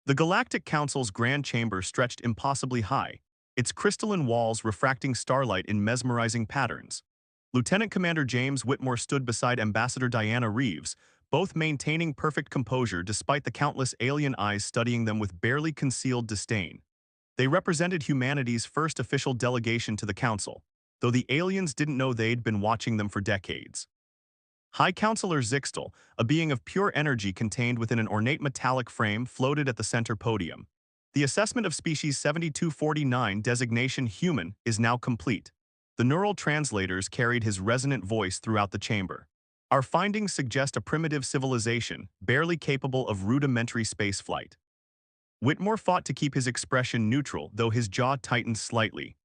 The Galactic Council's grand chamber stretched impossibly high, its crystalline walls refracting starlight in mesmerizing patterns. Lieutenant Commander James Whitmore stood beside Ambassador Diana Reeves, both maintaining perfect composure despite the countless alien eyes studying them with barely concealed disdain. They represented humanity's first official delegation to the Council, though the aliens didn't know they'd been watching them for decades. High Counselor Zixtal, a being of pure energy contained within an ornate metallic frame, floated at the center podium. The assessment of species 7249 designation human is now complete. The neural translators carried his resonant voice throughout the chamber. Our findings suggest a primitive civilization, barely capable of rudimentary spaceflight. Whitmore fought to keep his expression neutral, though his jaw tightened slightly.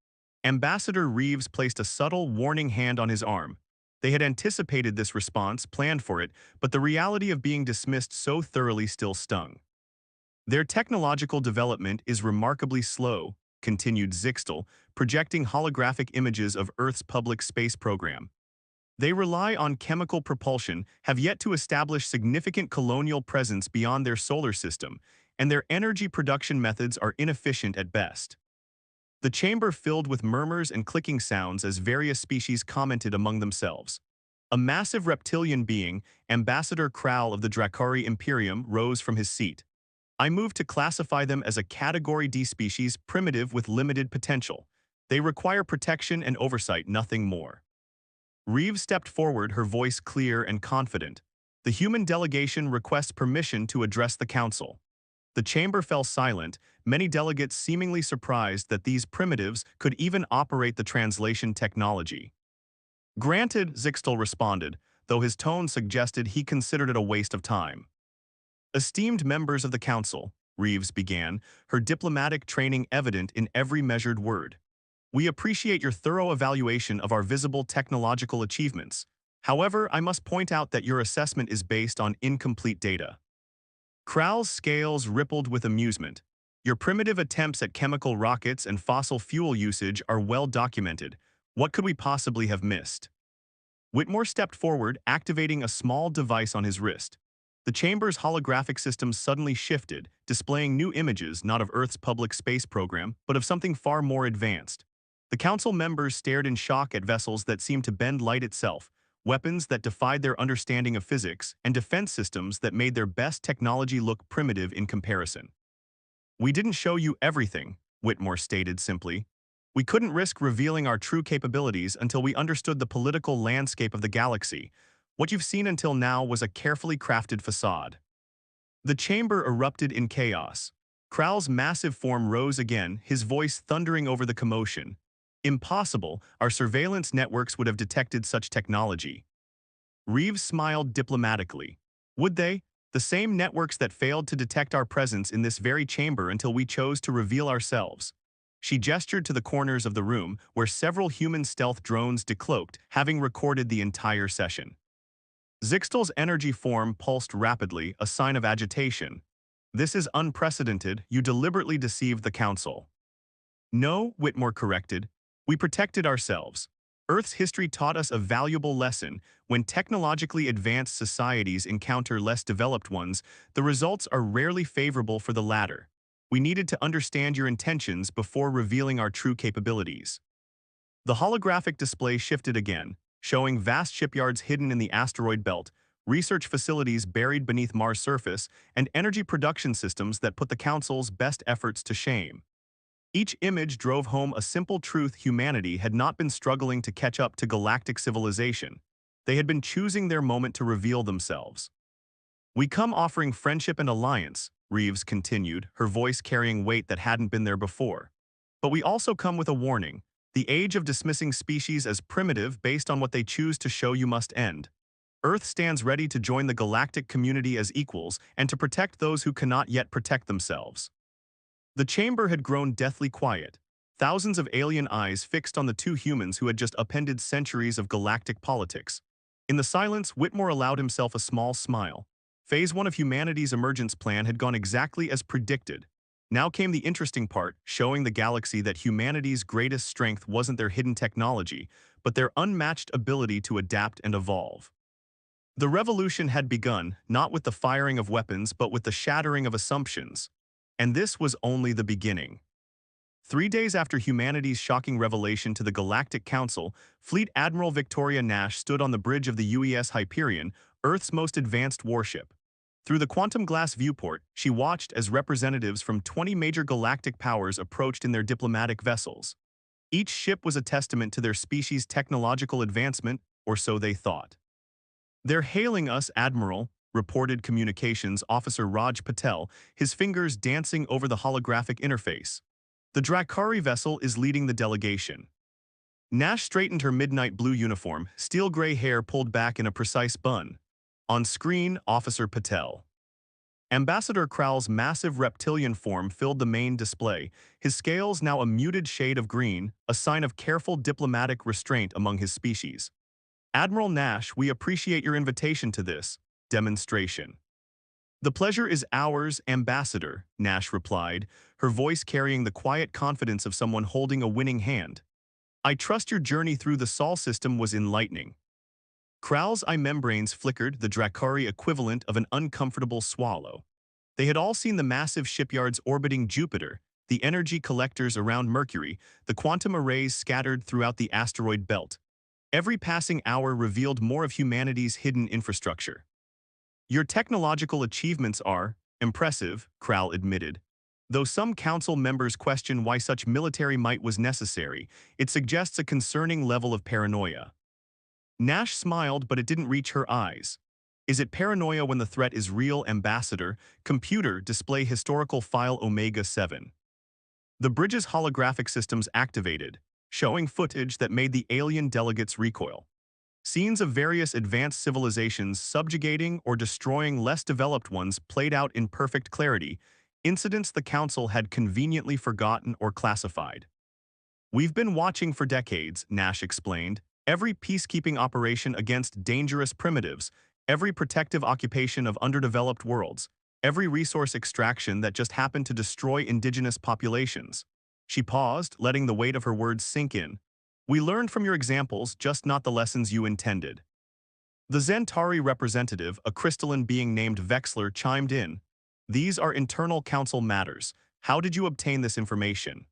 Ambassador Reeves placed a subtle, warning hand on his arm. They had anticipated this response, planned for it, but the reality of being dismissed so thoroughly still stung. Their technological development is remarkably slow, continued Zixtal, projecting holographic images of Earth's public space program. They rely on chemical propulsion, have yet to establish significant colonial presence beyond their solar system, and their energy production methods are inefficient at best. The chamber filled with murmurs and clicking sounds as various species commented among themselves. A massive reptilian being, Ambassador Krall of the Drakari Imperium, rose from his seat. I move to classify them as a Category D species, primitive with limited potential. They require protection and oversight, nothing more. Reeves stepped forward, her voice clear and confident. The human delegation requests permission to address the council. The chamber fell silent, many delegates seemingly surprised that these primitives could even operate the translation technology. Granted, Zixtal responded, though his tone suggested he considered it a waste of time. Esteemed members of the council, Reeves began, her diplomatic training evident in every measured word. We appreciate your thorough evaluation of our visible technological achievements. However, I must point out that your assessment is based on incomplete data. Krall's scales rippled with amusement. Your primitive attempts at chemical rockets and fossil fuel usage are well documented. What could we possibly have missed? Whitmore stepped forward, activating a small device on his wrist. The chamber's holographic system suddenly shifted, displaying new images not of Earth's public space program, but of something far more advanced. The council members stared in shock at vessels that seemed to bend light itself, weapons that defied their understanding of physics, and defense systems that made their best technology look primitive in comparison. We didn't show you everything, Whitmore stated simply. We couldn't risk revealing our true capabilities until we understood the political landscape of the galaxy. What you've seen until now was a carefully crafted facade. The chamber erupted in chaos. Krall's massive form rose again, his voice thundering over the commotion. Impossible, our surveillance networks would have detected such technology. Reeves smiled diplomatically. Would they? The same networks that failed to detect our presence in this very chamber until we chose to reveal ourselves. She gestured to the corners of the room where several human stealth drones decloaked, having recorded the entire session. Zixtal's energy form pulsed rapidly, a sign of agitation. This is unprecedented, you deliberately deceived the council. No, Whitmore corrected. We protected ourselves. Earth's history taught us a valuable lesson. When technologically advanced societies encounter less developed ones, the results are rarely favorable for the latter. We needed to understand your intentions before revealing our true capabilities. The holographic display shifted again, showing vast shipyards hidden in the asteroid belt, research facilities buried beneath Mars' surface, and energy production systems that put the Council's best efforts to shame. Each image drove home a simple truth: humanity had not been struggling to catch up to galactic civilization. They had been choosing their moment to reveal themselves. We come offering friendship and alliance, Reeves continued, her voice carrying weight that hadn't been there before. But we also come with a warning. The age of dismissing species as primitive based on what they choose to show you must end. Earth stands ready to join the galactic community as equals and to protect those who cannot yet protect themselves. The chamber had grown deathly quiet, thousands of alien eyes fixed on the two humans who had just upended centuries of galactic politics. In the silence, Whitmore allowed himself a small smile. Phase 1 of humanity's emergence plan had gone exactly as predicted. Now came the interesting part, showing the galaxy that humanity's greatest strength wasn't their hidden technology, but their unmatched ability to adapt and evolve. The revolution had begun, not with the firing of weapons but with the shattering of assumptions. And this was only the beginning. 3 days after humanity's shocking revelation to the Galactic Council, Fleet Admiral Victoria Nash stood on the bridge of the UES Hyperion, Earth's most advanced warship. Through the quantum glass viewport, she watched as representatives from 20 major galactic powers approached in their diplomatic vessels. Each ship was a testament to their species' technological advancement, or so they thought. "They're hailing us, Admiral," reported Communications Officer Raj Patel, his fingers dancing over the holographic interface. "The Drakari vessel is leading the delegation." Nash straightened her midnight blue uniform, steel-gray hair pulled back in a precise bun. On screen, Officer Patel. Ambassador Kral's massive reptilian form filled the main display, his scales now a muted shade of green, a sign of careful diplomatic restraint among his species. "Admiral Nash, we appreciate your invitation to this demonstration." "The pleasure is ours, Ambassador," Nash replied, her voice carrying the quiet confidence of someone holding a winning hand. "I trust your journey through the Sol system was enlightening." Kral's eye membranes flickered, the Drakari equivalent of an uncomfortable swallow. They had all seen the massive shipyards orbiting Jupiter, the energy collectors around Mercury, the quantum arrays scattered throughout the asteroid belt. Every passing hour revealed more of humanity's hidden infrastructure. "Your technological achievements are impressive," Kral admitted. "Though some council members question why such military might was necessary, it suggests a concerning level of paranoia." Nash smiled, but it didn't reach her eyes. "Is it paranoia when the threat is real, Ambassador? Computer, display historical file Omega 7. The bridge's holographic systems activated, showing footage that made the alien delegates recoil. Scenes of various advanced civilizations subjugating or destroying less developed ones played out in perfect clarity, incidents the Council had conveniently forgotten or classified. "We've been watching for decades," Nash explained. "Every peacekeeping operation against dangerous primitives, every protective occupation of underdeveloped worlds, every resource extraction that just happened to destroy indigenous populations." She paused, letting the weight of her words sink in. "We learned from your examples, just not the lessons you intended." The Zentari representative, a crystalline being named Vexler, chimed in. "These are internal council matters. How did you obtain this information?"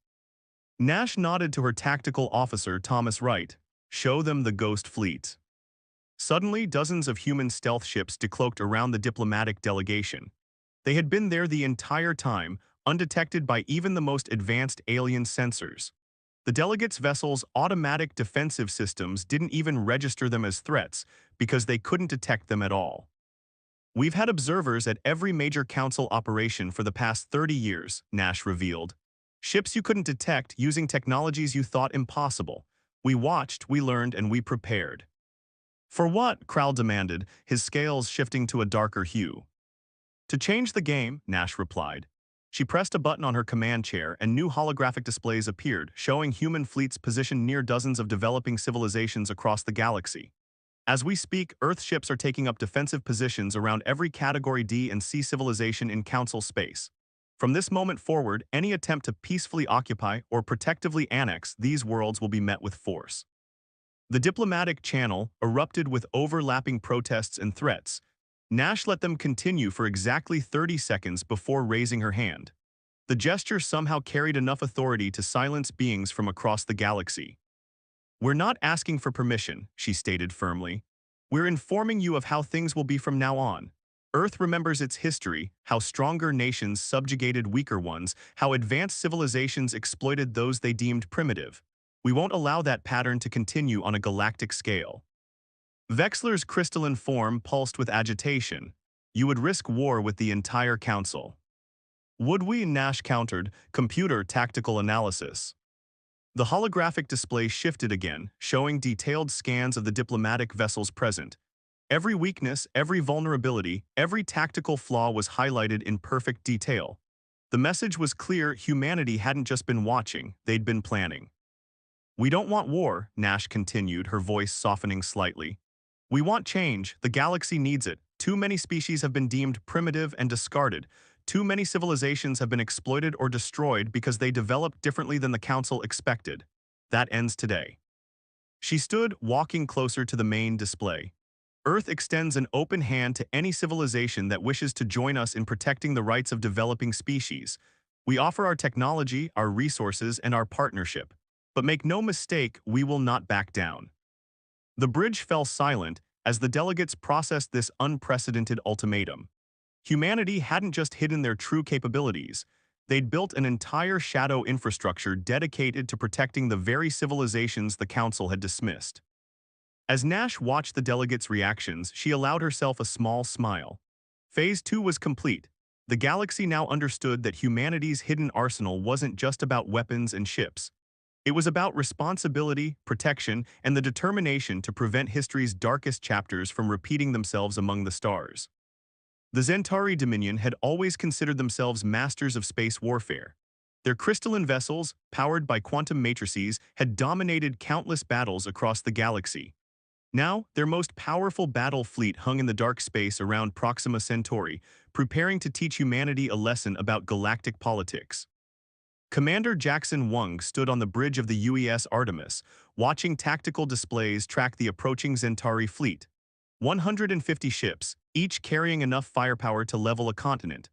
Nash nodded to her tactical officer, Thomas Wright. "Show them the Ghost Fleet." Suddenly, dozens of human stealth ships decloaked around the diplomatic delegation. They had been there the entire time, undetected by even the most advanced alien sensors. The delegates' vessels' automatic defensive systems didn't even register them as threats because they couldn't detect them at all. "We've had observers at every major council operation for the past 30 years, Nash revealed. "Ships you couldn't detect using technologies you thought impossible. We watched, we learned, and we prepared." "For what?" Kral demanded, his scales shifting to a darker hue. "To change the game," Nash replied. She pressed a button on her command chair and new holographic displays appeared, showing human fleets positioned near dozens of developing civilizations across the galaxy. As we speak, Earth ships are taking up defensive positions around every Category D and C civilization in Council space. From this moment forward, any attempt to peacefully occupy or protectively annex these worlds will be met with force. The diplomatic channel erupted with overlapping protests and threats. Nash let them continue for exactly 30 seconds before raising her hand. The gesture somehow carried enough authority to silence beings from across the galaxy. "We're not asking for permission," she stated firmly. "We're informing you of how things will be from now on. Earth remembers its history, how stronger nations subjugated weaker ones, how advanced civilizations exploited those they deemed primitive. We won't allow that pattern to continue on a galactic scale." Vexler's crystalline form pulsed with agitation. "You would risk war with the entire council." "Would we?" Nash countered, "computer tactical analysis." The holographic display shifted again, showing detailed scans of the diplomatic vessels present. Every weakness, every vulnerability, every tactical flaw was highlighted in perfect detail. The message was clear: humanity hadn't just been watching, they'd been planning. "We don't want war," Nash continued, her voice softening slightly. "We want change. The galaxy needs it. Too many species have been deemed primitive and discarded. Too many civilizations have been exploited or destroyed because they developed differently than the Council expected. That ends today." She stood, walking closer to the main display. "Earth extends an open hand to any civilization that wishes to join us in protecting the rights of developing species. We offer our technology, our resources, and our partnership. But make no mistake, we will not back down. The bridge fell silent as the delegates processed this unprecedented ultimatum. Humanity hadn't just hidden their true capabilities, they'd built an entire shadow infrastructure dedicated to protecting the very civilizations the Council had dismissed. As Nash watched the delegates' reactions, she allowed herself a small smile. Phase 2 was complete. The galaxy now understood that humanity's hidden arsenal wasn't just about weapons and ships. It was about responsibility, protection, and the determination to prevent history's darkest chapters from repeating themselves among the stars. The Zentari Dominion had always considered themselves masters of space warfare. Their crystalline vessels, powered by quantum matrices, had dominated countless battles across the galaxy. Now, their most powerful battle fleet hung in the dark space around Proxima Centauri, preparing to teach humanity a lesson about galactic politics. Commander Jackson Wang stood on the bridge of the UES Artemis, watching tactical displays track the approaching Zentari fleet. 150 ships, each carrying enough firepower to level a continent.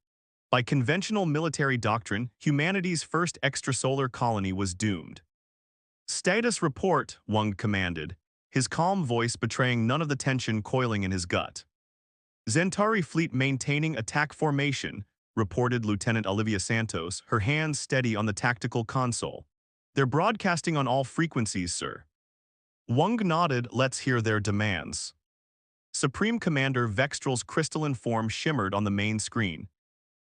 By conventional military doctrine, humanity's first extrasolar colony was doomed. "Status report," Wang commanded, his calm voice betraying none of the tension coiling in his gut. "Zentari fleet maintaining attack formation," reported Lieutenant Olivia Santos, her hands steady on the tactical console. "They're broadcasting on all frequencies, sir." Wang nodded. "Let's hear their demands." Supreme Commander Vextral's crystalline form shimmered on the main screen.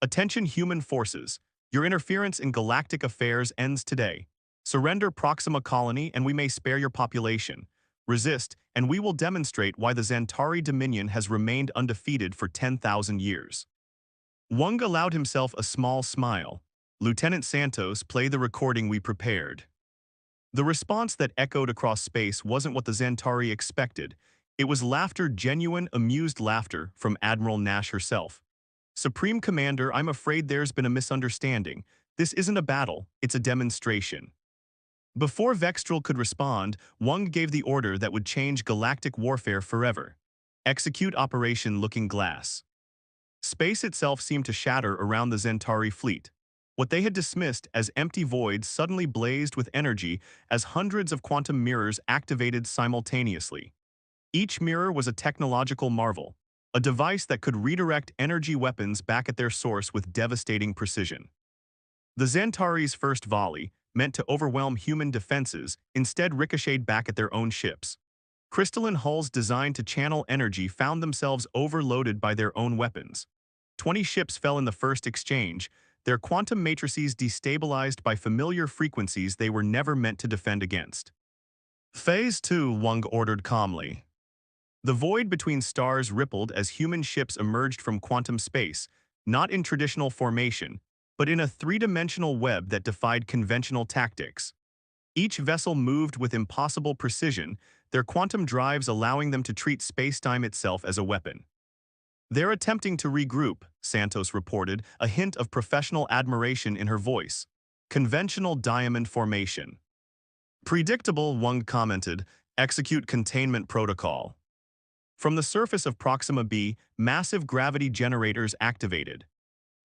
"Attention human forces. Your interference in galactic affairs ends today. Surrender Proxima Colony and we may spare your population. Resist, and we will demonstrate why the Zentari Dominion has remained undefeated for 10,000 years." Wang allowed himself a small smile. "Lieutenant Santos, play the recording we prepared." The response that echoed across space wasn't what the Zentari expected. It was laughter, genuine, amused laughter from Admiral Nash herself. "Supreme Commander, I'm afraid there's been a misunderstanding. This isn't a battle, it's a demonstration." Before Vextral could respond, Wang gave the order that would change galactic warfare forever. "Execute Operation Looking Glass." Space itself seemed to shatter around the Zentari fleet. What they had dismissed as empty voids suddenly blazed with energy as hundreds of quantum mirrors activated simultaneously. Each mirror was a technological marvel, a device that could redirect energy weapons back at their source with devastating precision. The Zentari's first volley, meant to overwhelm human defenses, instead ricocheted back at their own ships. Crystalline hulls designed to channel energy found themselves overloaded by their own weapons. 20 ships fell in the first exchange, their quantum matrices destabilized by familiar frequencies they were never meant to defend against. "Phase 2, Wang ordered calmly. The void between stars rippled as human ships emerged from quantum space, not in traditional formation, but in a three-dimensional web that defied conventional tactics. Each vessel moved with impossible precision, their quantum drives allowing them to treat spacetime itself as a weapon. "They're attempting to regroup," Santos reported, a hint of professional admiration in her voice. "Conventional diamond formation." "Predictable," Wang commented. "Execute containment protocol." From the surface of Proxima B, massive gravity generators activated.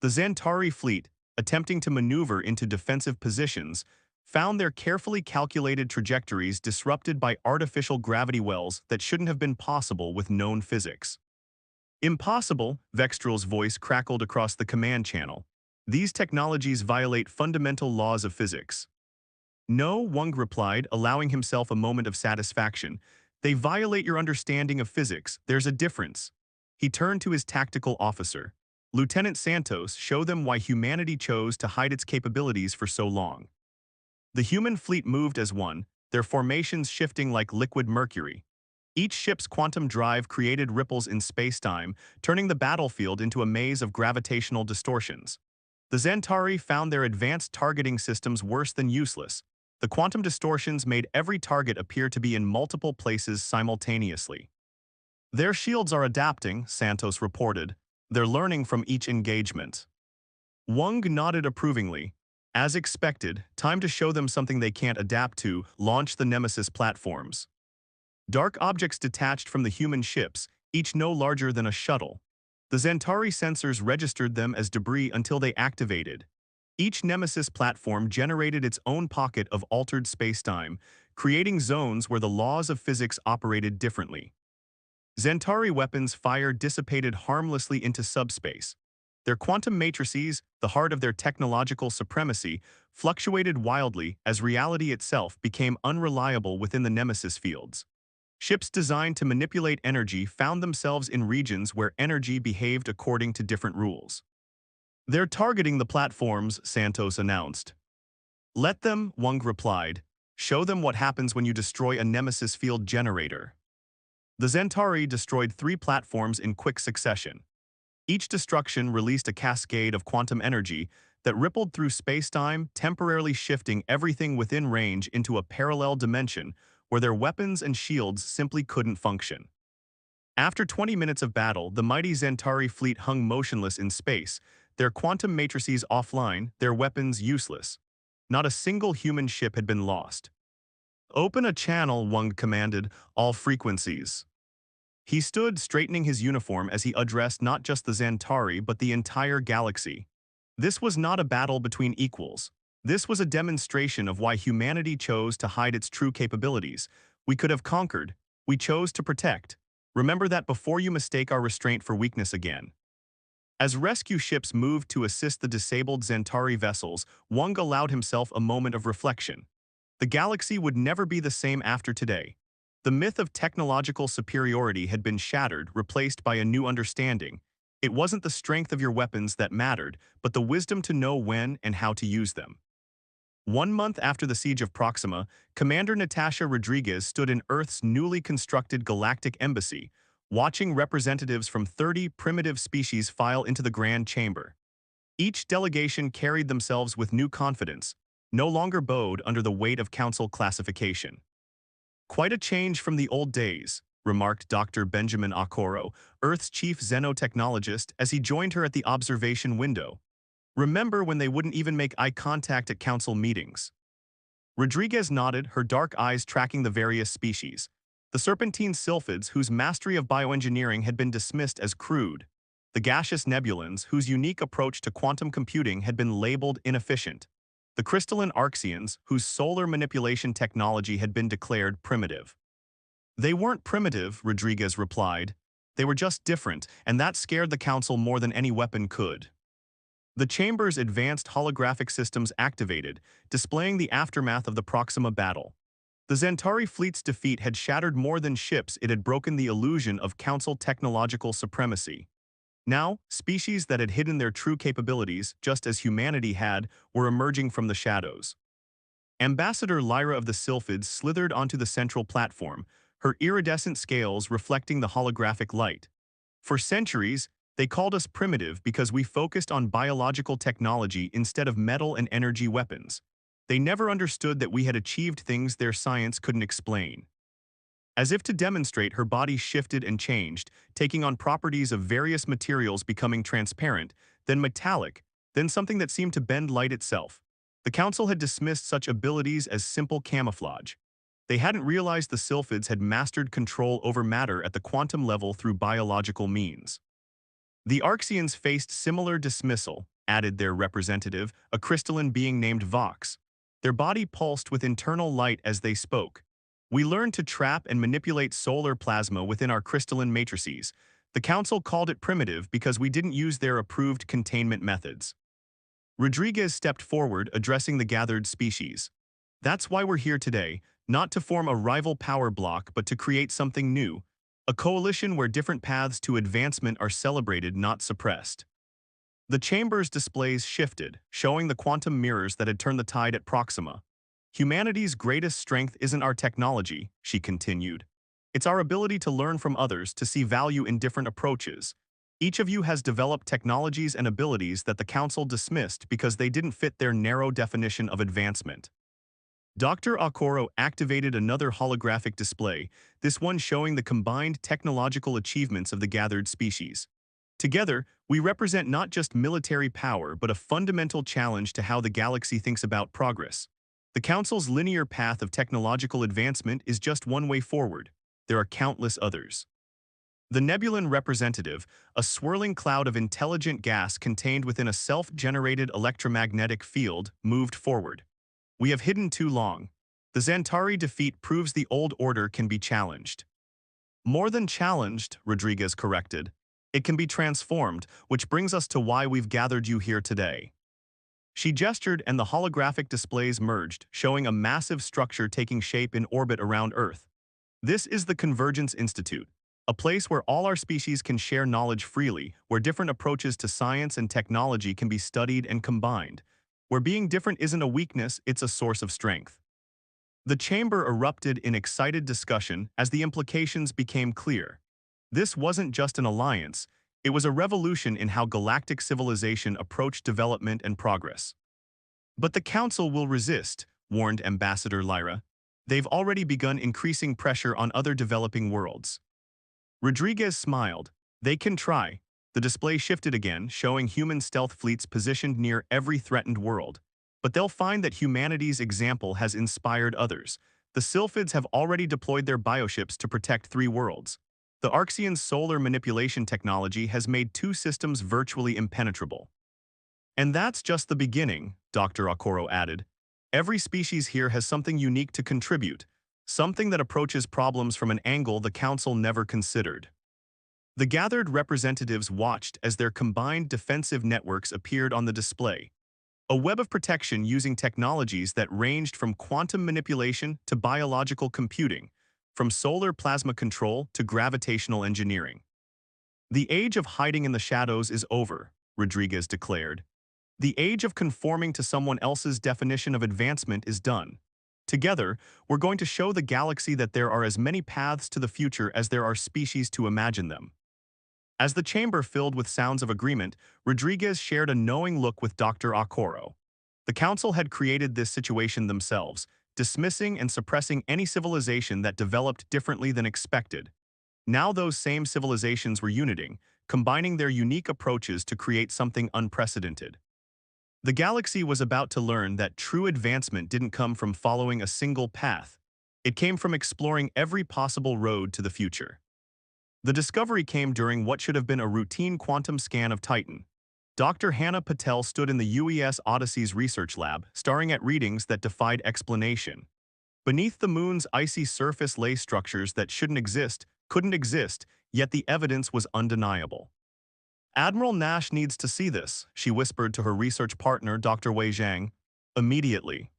The Zentari fleet, attempting to maneuver into defensive positions, found their carefully calculated trajectories disrupted by artificial gravity wells that shouldn't have been possible with known physics. "Impossible," Vextral's voice crackled across the command channel. "These technologies violate fundamental laws of physics." "No," Wang replied, allowing himself a moment of satisfaction. "They violate your understanding of physics. There's a difference." He turned to his tactical officer. "Lieutenant Santos, show them why humanity chose to hide its capabilities for so long." The human fleet moved as one, their formations shifting like liquid mercury. Each ship's quantum drive created ripples in spacetime, turning the battlefield into a maze of gravitational distortions. The Zentari found their advanced targeting systems worse than useless. The quantum distortions made every target appear to be in multiple places simultaneously. "Their shields are adapting," Santos reported. "They're learning from each engagement." Wang nodded approvingly. As expected, time to show them something they can't adapt to. Launch the Nemesis platforms. Dark objects detached from the human ships, each no larger than a shuttle. The Zentari sensors registered them as debris until they activated. Each Nemesis platform generated its own pocket of altered spacetime, creating zones where the laws of physics operated differently. Zentari weapons' fire dissipated harmlessly into subspace. Their quantum matrices, the heart of their technological supremacy, fluctuated wildly as reality itself became unreliable within the Nemesis fields. Ships designed to manipulate energy found themselves in regions where energy behaved according to different rules. "They're targeting the platforms," Santos announced. "Let them," Wang replied. "Show them what happens when you destroy a Nemesis field generator." The Zentari destroyed 3 platforms in quick succession. Each destruction released a cascade of quantum energy that rippled through spacetime, temporarily shifting everything within range into a parallel dimension where their weapons and shields simply couldn't function. After 20 minutes of battle, the mighty Zentari fleet hung motionless in space, their quantum matrices offline, their weapons useless. Not a single human ship had been lost. "Open a channel," Wang commanded, "all frequencies." He stood straightening his uniform as he addressed not just the Zentari but the entire galaxy. This was not a battle between equals. This was a demonstration of why humanity chose to hide its true capabilities. We could have conquered. We chose to protect. Remember that before you mistake our restraint for weakness again. As rescue ships moved to assist the disabled Zentari vessels, Wang allowed himself a moment of reflection. The galaxy would never be the same after today. The myth of technological superiority had been shattered, replaced by a new understanding. It wasn't the strength of your weapons that mattered, but the wisdom to know when and how to use them. 1 month after the siege of Proxima, Commander Natasha Rodriguez stood in Earth's newly constructed Galactic Embassy, watching representatives from 30 primitive species file into the Grand Chamber. Each delegation carried themselves with new confidence, no longer bowed under the weight of council classification. "Quite a change from the old days," remarked Dr. Benjamin Okoro, Earth's chief xenotechnologist, as he joined her at the observation window. "Remember when they wouldn't even make eye contact at council meetings?" Rodriguez nodded, her dark eyes tracking the various species. The serpentine sylphids, whose mastery of bioengineering had been dismissed as crude. The gaseous nebulans, whose unique approach to quantum computing had been labeled inefficient. The crystalline arxeans, whose solar manipulation technology had been declared primitive. "They weren't primitive," Rodriguez replied. "They were just different, and that scared the council more than any weapon could." The chamber's advanced holographic systems activated, displaying the aftermath of the Proxima battle. The Zentari fleet's defeat had shattered more than ships, it had broken the illusion of council technological supremacy. Now, species that had hidden their true capabilities, just as humanity had, were emerging from the shadows. Ambassador Lyra of the Sylphids slithered onto the central platform, her iridescent scales reflecting the holographic light. "For centuries, they called us primitive because we focused on biological technology instead of metal and energy weapons. They never understood that we had achieved things their science couldn't explain." As if to demonstrate, her body shifted and changed, taking on properties of various materials, becoming transparent, then metallic, then something that seemed to bend light itself. The council had dismissed such abilities as simple camouflage. They hadn't realized the Sylphids had mastered control over matter at the quantum level through biological means. "The Arxeans faced similar dismissal," added their representative, a crystalline being named Vox. "Their body pulsed with internal light as they spoke. We learned to trap and manipulate solar plasma within our crystalline matrices. The council called it primitive because we didn't use their approved containment methods." Rodriguez stepped forward, addressing the gathered species. "That's why we're here today, not to form a rival power block but to create something new. A coalition where different paths to advancement are celebrated, not suppressed." The chamber's displays shifted, showing the quantum mirrors that had turned the tide at Proxima. "Humanity's greatest strength isn't our technology," she continued. "It's our ability to learn from others, to see value in different approaches. Each of you has developed technologies and abilities that the Council dismissed because they didn't fit their narrow definition of advancement." Dr. Okoro activated another holographic display, this one showing the combined technological achievements of the gathered species. "Together, we represent not just military power but a fundamental challenge to how the galaxy thinks about progress. The Council's linear path of technological advancement is just one way forward. There are countless others." The Nebulan representative, a swirling cloud of intelligent gas contained within a self-generated electromagnetic field, moved forward. We have hidden too long. The Xantari defeat proves the old order can be challenged. More than challenged, Rodriguez corrected. It can be transformed, which brings us to why we've gathered you here today. She gestured and the holographic displays merged, showing a massive structure taking shape in orbit around Earth. This is the Convergence Institute, a place where all our species can share knowledge freely, where different approaches to science and technology can be studied and combined, where being different isn't a weakness, it's a source of strength. The chamber erupted in excited discussion as the implications became clear. This wasn't just an alliance, it was a revolution in how galactic civilization approached development and progress. But the Council will resist, warned Ambassador Lyra. They've already begun increasing pressure on other developing worlds. Rodriguez smiled. They can try. The display shifted again, showing human stealth fleets positioned near every threatened world. But they'll find that humanity's example has inspired others. The Sylphids have already deployed their bioships to protect 3 worlds. The Arxians' solar manipulation technology has made 2 systems virtually impenetrable. And that's just the beginning, Dr. Okoro added. Every species here has something unique to contribute, something that approaches problems from an angle the Council never considered. The gathered representatives watched as their combined defensive networks appeared on the display. A web of protection using technologies that ranged from quantum manipulation to biological computing, from solar plasma control to gravitational engineering. The age of hiding in the shadows is over, Rodriguez declared. The age of conforming to someone else's definition of advancement is done. Together, we're going to show the galaxy that there are as many paths to the future as there are species to imagine them. As the chamber filled with sounds of agreement, Rodriguez shared a knowing look with Dr. Okoro. The Council had created this situation themselves, dismissing and suppressing any civilization that developed differently than expected. Now those same civilizations were uniting, combining their unique approaches to create something unprecedented. The galaxy was about to learn that true advancement didn't come from following a single path. It came from exploring every possible road to the future. The discovery came during what should have been a routine quantum scan of Titan. Dr. Hannah Patel stood in the UES Odyssey's research lab, staring at readings that defied explanation. Beneath the moon's icy surface lay structures that couldn't exist, yet the evidence was undeniable. Admiral Nash needs to see this, she whispered to her research partner, Dr. Wei Zhang. Immediately.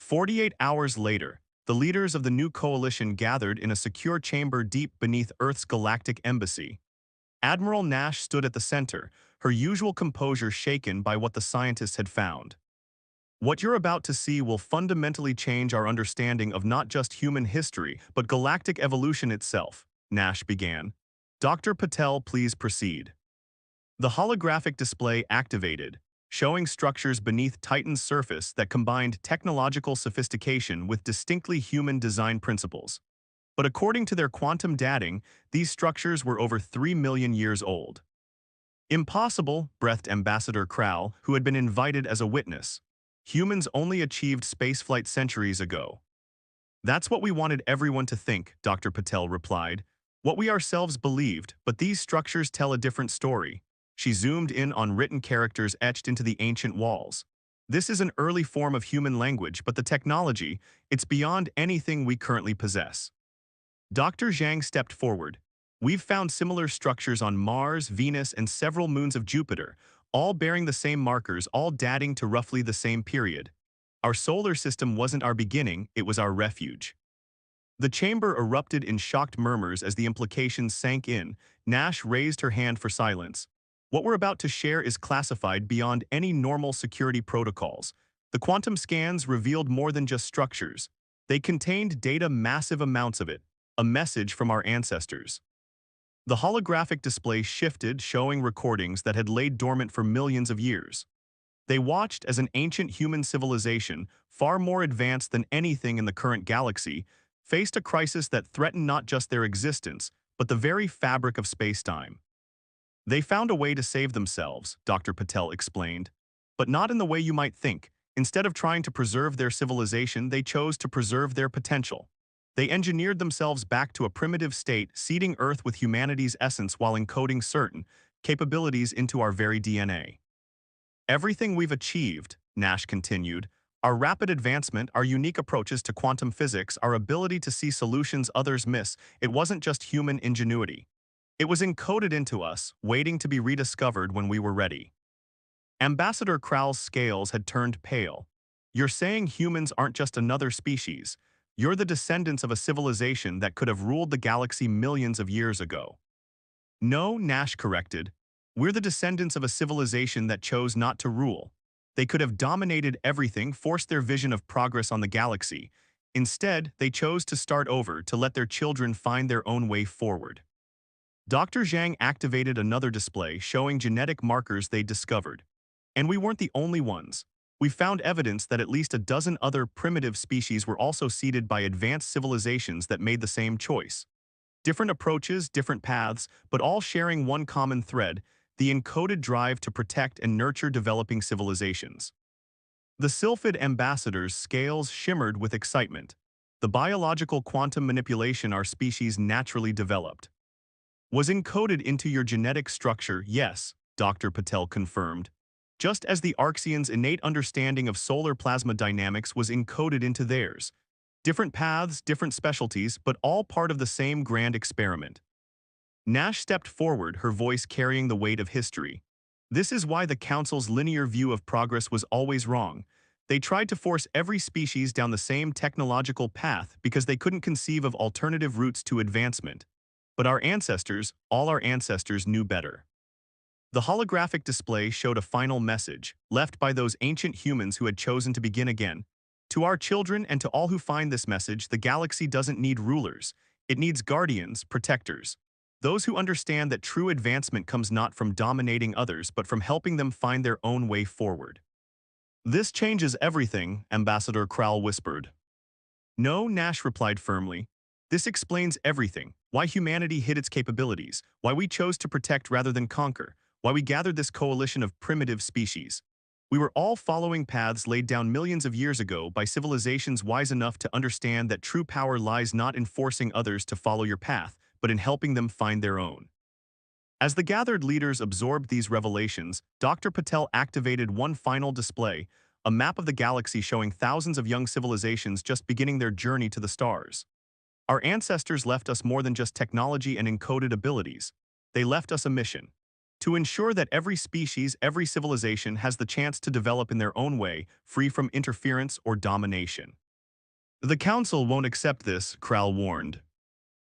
48 hours later, the leaders of the new coalition gathered in a secure chamber deep beneath Earth's galactic embassy. Admiral Nash stood at the center, her usual composure shaken by what the scientists had found. What you're about to see will fundamentally change our understanding of not just human history, but galactic evolution itself, Nash began. Dr. Patel, please proceed. The holographic display activated, showing structures beneath Titan's surface that combined technological sophistication with distinctly human design principles. But according to their quantum dating, these structures were over 3 million years old. Impossible, breathed Ambassador Crowell, who had been invited as a witness. Humans only achieved spaceflight centuries ago. That's what we wanted everyone to think, Dr. Patel replied. What we ourselves believed, but these structures tell a different story. She zoomed in on written characters etched into the ancient walls. This is an early form of human language, but the technology, it's beyond anything we currently possess. Dr. Zhang stepped forward. We've found similar structures on Mars, Venus, and several moons of Jupiter, all bearing the same markers, all dating to roughly the same period. Our solar system wasn't our beginning, it was our refuge. The chamber erupted in shocked murmurs as the implications sank in. Nash raised her hand for silence. What we're about to share is classified beyond any normal security protocols. The quantum scans revealed more than just structures. They contained data, massive amounts of it, a message from our ancestors. The holographic display shifted, showing recordings that had laid dormant for millions of years. They watched as an ancient human civilization, far more advanced than anything in the current galaxy, faced a crisis that threatened not just their existence, but the very fabric of space-time. They found a way to save themselves, Dr. Patel explained, but not in the way you might think. Instead of trying to preserve their civilization, they chose to preserve their potential. They engineered themselves back to a primitive state, seeding Earth with humanity's essence while encoding certain capabilities into our very DNA. Everything we've achieved, Nash continued, our rapid advancement, our unique approaches to quantum physics, our ability to see solutions others miss, it wasn't just human ingenuity. It was encoded into us, waiting to be rediscovered when we were ready. Ambassador Krall's scales had turned pale. You're saying humans aren't just another species. You're the descendants of a civilization that could have ruled the galaxy millions of years ago. No, Nash corrected. We're the descendants of a civilization that chose not to rule. They could have dominated everything, forced their vision of progress on the galaxy. Instead, they chose to start over to let their children find their own way forward. Dr. Zhang activated another display showing genetic markers they'd discovered. And we weren't the only ones. We found evidence that at least a dozen other primitive species were also seeded by advanced civilizations that made the same choice. Different approaches, different paths, but all sharing one common thread, the encoded drive to protect and nurture developing civilizations. The Sylphid ambassador's scales shimmered with excitement. The biological quantum manipulation our species naturally developed was encoded into your genetic structure, yes, Dr. Patel confirmed. Just as the Arxians' innate understanding of solar plasma dynamics was encoded into theirs. Different paths, different specialties, but all part of the same grand experiment. Nash stepped forward, her voice carrying the weight of history. This is why the Council's linear view of progress was always wrong. They tried to force every species down the same technological path because they couldn't conceive of alternative routes to advancement. But our ancestors, all our ancestors, knew better. The holographic display showed a final message, left by those ancient humans who had chosen to begin again. To our children and to all who find this message, the galaxy doesn't need rulers. It needs guardians, protectors. Those who understand that true advancement comes not from dominating others, but from helping them find their own way forward. This changes everything, Ambassador Krall whispered. No, Nash replied firmly. This explains everything, why humanity hid its capabilities, why we chose to protect rather than conquer, why we gathered this coalition of primitive species. We were all following paths laid down millions of years ago by civilizations wise enough to understand that true power lies not in forcing others to follow your path, but in helping them find their own. As the gathered leaders absorbed these revelations, Dr. Patel activated one final display, a map of the galaxy showing thousands of young civilizations just beginning their journey to the stars. Our ancestors left us more than just technology and encoded abilities. They left us a mission. To ensure that every species, every civilization has the chance to develop in their own way, free from interference or domination. The Council won't accept this, Krall warned.